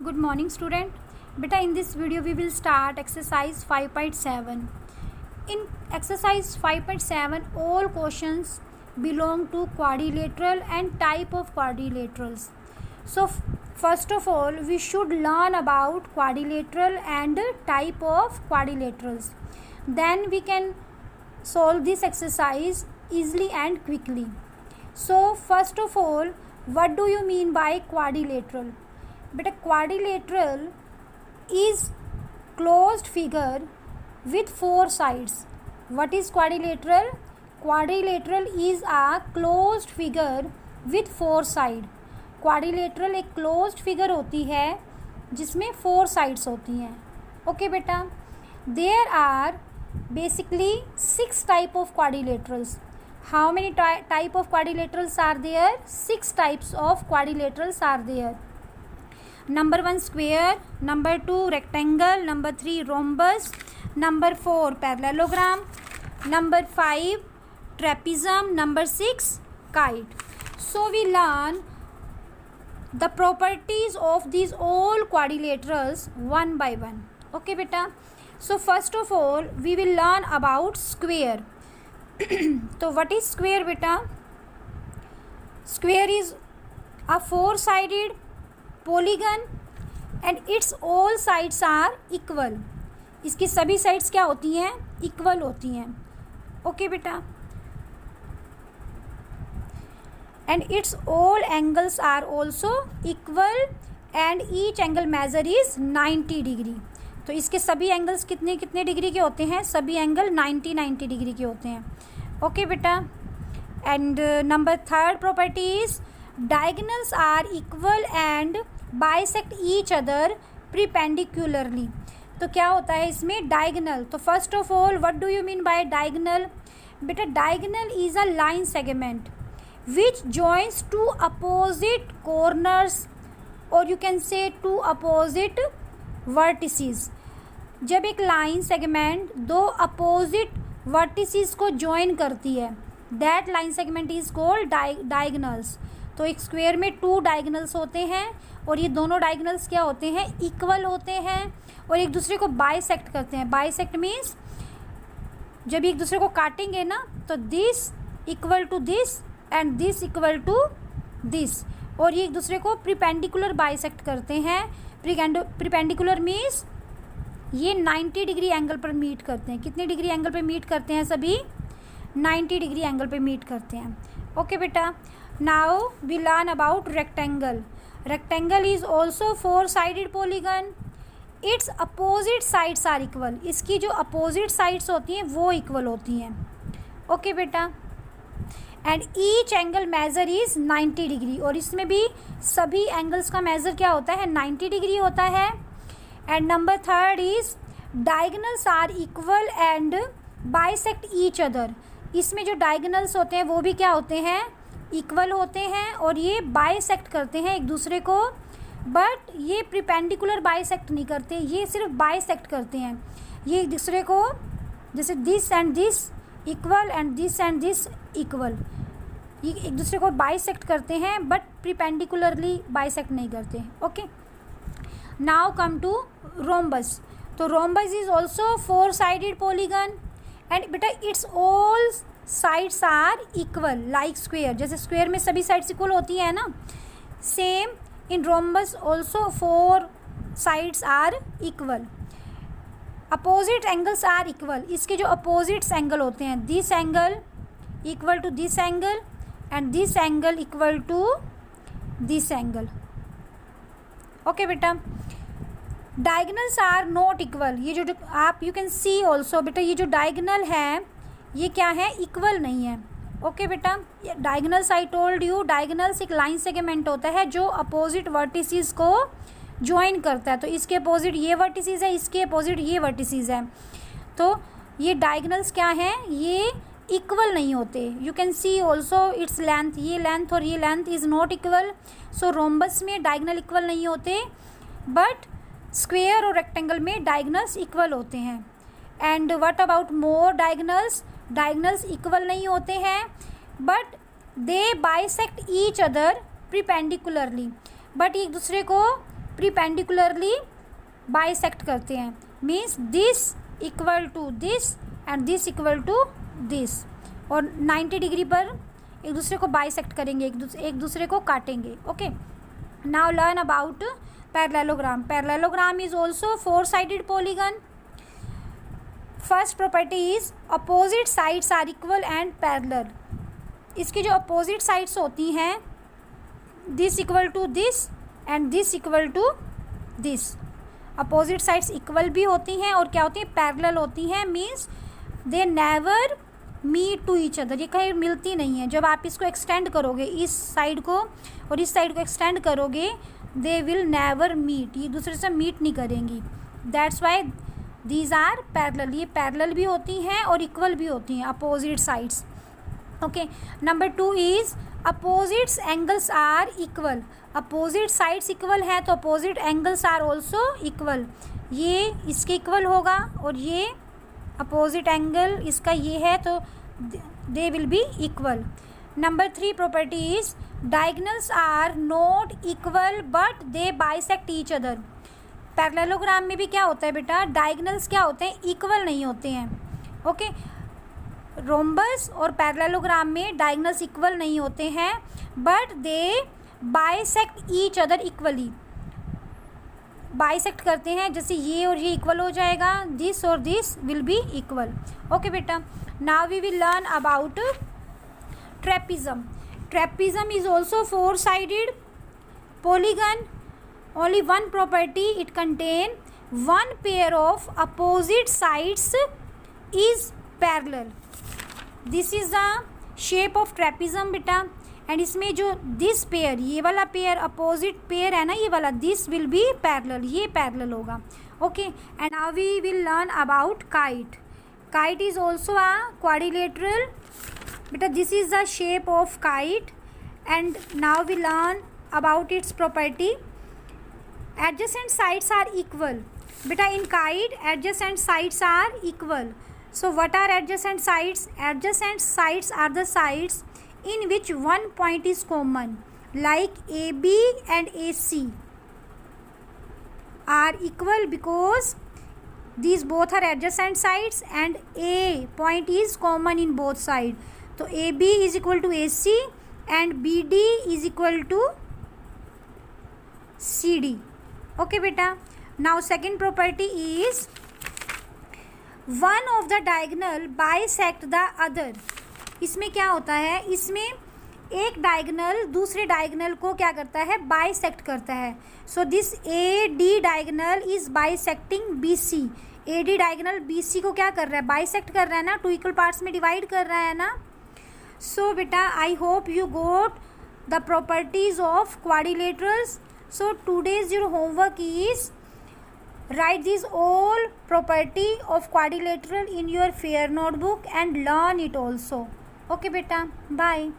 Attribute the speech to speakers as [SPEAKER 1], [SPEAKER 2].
[SPEAKER 1] Good morning student. Beta, in this video we will start exercise 5.7. In exercise 5.7 all questions belong to quadrilateral and type of quadrilaterals. So first of all we should learn about quadrilateral and type of quadrilaterals. Then we can solve this exercise easily and quickly. So first of all, what do you mean by quadrilateral? But a quadrilateral is closed figure with four sides. What is quadrilateral? Quadrilateral is a closed figure with four sides. Quadrilateral एक closed figure होती है जिसमें four sides होती हैं. Okay बेटा, there are basically 6 type of quadrilaterals. How many type of quadrilaterals are there? 6 types of quadrilaterals are there. Number 1 square, number 2 rectangle, number 3 rhombus, number 4 parallelogram, number 5 trapezium, number 6 kite. So we learn the properties of these all quadrilaterals one by one. Okay beta. So first of all we will learn about square. So what is square beta? Square is a four-sided polygon and its all sides are equal. इसकी सभी sides क्या होती हैं? Equal होती हैं. Okay बेटा. And its all angles are also equal and each angle measure is 90 degree. तो इसके सभी एंगल्स कितने कितने डिग्री के होते हैं? सभी एंगल 90 डिग्री के होते हैं. ओके बेटा. And number third property is diagonals are equal and bisect each other perpendicularly. तो क्या होता है इसमें? डायगोनल. तो first of all what do you mean by diagonal? बेटा diagonal is a line segment which joins two opposite corners और you can say two opposite vertices. जब एक लाइन सेगमेंट दो अपोजिट वर्टिसेस को ज्वाइन करती है that line segment is called diagonals. तो एक स्क्वायर में 2 डायगोनल्स होते हैं और ये दोनों डायगोनल्स क्या होते हैं? इक्वल होते हैं और एक दूसरे को बाइसेक्ट करते हैं. बाइसेक्ट मीन्स जब एक दूसरे को काटेंगे ना तो this equal to this and this equal to this, और ये एक दूसरे को प्रीपेंडिकुलर बाइसेक्ट करते हैं. प्रीपेंडिकुलर मीन्स ये 90 डिग्री एंगल पर मीट करते हैं. कितने डिग्री एंगल पे मीट करते हैं? सभी 90 डिग्री एंगल पे मीट करते हैं. ओके बेटा. Now we learn about rectangle. Rectangle is also 4-sided polygon. Its opposite sides are equal. इसकी जो अपोजिट साइड्स होती हैं वो इक्वल होती हैं. ओके बेटा. And each angle measure is 90 degree. और इसमें भी सभी एंगल्स का मेजर क्या होता है? 90 डिग्री होता है. And number third is diagonals are equal and bisect each other. इसमें जो डायगोनल्स होते हैं वो भी क्या होते हैं? इक्वल होते हैं और ये बाइसेक्ट करते हैं एक दूसरे को. बट ये प्रीपेंडिकुलर बाइसेक्ट नहीं करते, ये सिर्फ बाइसेक्ट करते हैं. ये एक दूसरे को जैसे this and this equal and this equal, ये एक दूसरे को बाइसेक्ट करते हैं बट प्रीपेंडिकुलरली बाइसेक्ट नहीं करते. Okay. Now come to rhombus. तो rhombus is also 4-sided polygon and बेटा its all sides are equal like square. जैसे स्क्वेयर में सभी साइड्स इक्वल होती है ना, same in rhombus also 4 sides are equal. Opposite angles are equal. इसके जो अपोजिट्स एंगल होते हैं this angle equal to this angle and this angle equal to this angle. Okay बेटा. Diagonals are not equal. ये जो आप you can see also बेटा ये जो डायगोनल है ये क्या है? इक्वल नहीं है. ओके बेटा. Diagonals I told you diagonals एक लाइन सेगमेंट होता है जो अपोजिट वर्टिसेस को ज्वाइन करता है. तो इसके अपोजिट ये वर्टिसेस है, इसके अपोजिट ये वर्टिसेस है. तो ये डायगोनल्स क्या हैं? ये इक्वल नहीं होते. You can see also its length. ये लेंथ और ये length is not equal. So rhombus में डायगोनल इक्वल नहीं होते बट स्क्वेयर और रेक्टेंगल में डायगोनल्स इक्वल होते हैं. And what about more diagonals? Diagonals equal नहीं होते हैं but they bisect each other perpendicularly. But एक दूसरे को प्रीपेंडिकुलरली बाइसेक्ट करते हैं, means this equal to this and this equal to this, और 90 डिग्री पर एक दूसरे को बाइसेक्ट करेंगे, एक दूसरे को काटेंगे. Okay, now learn about parallelogram. Parallelogram is also four sided polygon. First property is opposite sides are equal and parallel. इसकी जो अपोजिट साइड्स होती हैं, this equal to this and this equal to this. Opposite sides equal भी होती हैं और क्या होती हैं, पैरेलल होती हैं, means they never meet to each other. ये कहीं मिलती नहीं है. जब आप इसको एक्सटेंड करोगे, इस साइड को और इस साइड को एक्सटेंड करोगे, दे विल नेवर मीट, ये दूसरे से मीट नहीं करेंगी. That's why these are parallel. ये पैरेलल भी होती हैं और इक्वल भी होती हैं, opposite sides. Okay, number 2 is opposites angles are equal. Opposite sides equal है तो opposite angles are also equal. ये इसके इक्वल होगा और ये अपोजिट एंगल इसका ये है, तो they will be equal. Number 3 property is diagonals are not equal but they bisect each other. Parallelogram में भी क्या होता है बेटा, डायगोनल्स क्या होते हैं, इक्वल नहीं होते हैं. ओके, रोम्बस और पैरेललोग्राम में डायगोनल्स इक्वल नहीं होते हैं, but they bisect each other equally. Bisect करते हैं, जैसे ये और ये इक्वल हो जाएगा, दिस और this will be equal. Okay बेटा, now we will learn about trapezium. Trapezium is also four sided polygon. Only one property, it contain one pair of opposite sides is parallel. This is the shape of trapezium बेटा. And इसमें जो this pair, ये वाला pair opposite pair है ना, ये वाला, this will be parallel, ये पैरेलल होगा. Okay, and now we will learn about kite. Kite is also a quadrilateral बेटा. This is the shape of kite. And now we learn about its property. Adjacent sides are equal. Beta, in kite, adjacent sides are equal. So, what are adjacent sides? Adjacent sides are the sides in which one point is common, like AB and AC are equal because these both are adjacent sides and A point is common in both sides. So, AB is equal to AC and BD is equal to CD. Okay beta, now second property is one of the diagonal bisect the other. इसमें क्या होता है, इसमें एक diagonal दूसरे diagonal को क्या करता है, बाइसेक्ट करता है. So this AD diagonal is bisecting BC. AD diagonal BC को क्या कर रहा है, बाइसेक्ट कर रहा है ना, 2 इक्वल पार्ट्स में डिवाइड कर रहा है ना. सो बेटा, I hope you got the properties of quadrilaterals. So today's your homework is write these all property of quadrilateral in your fair notebook and learn it also. Okay beta, bye.